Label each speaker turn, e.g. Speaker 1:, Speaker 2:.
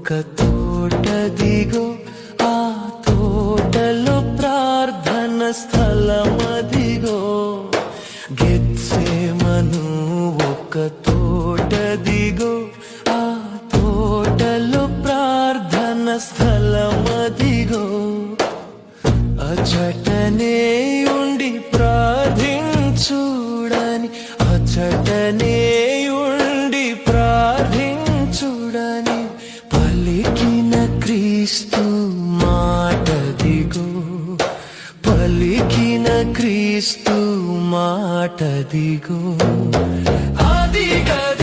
Speaker 1: ఒక తోటదిగో, ఆ తోటలో ప్రార్థన స్థలమదిగో. గెత్సేమను ఒక తోటదిగో, ఆ తోటలో ప్రార్థన స్థలమదిగో. అచటనే ఉండి ప్రార్థించుడని, అచటనే ఉండి ప్రార్థించుడని పలికిన క్రీస్తు మాటదిగో, పలికిన క్రీస్తు మాటదిగో. ఆదిగా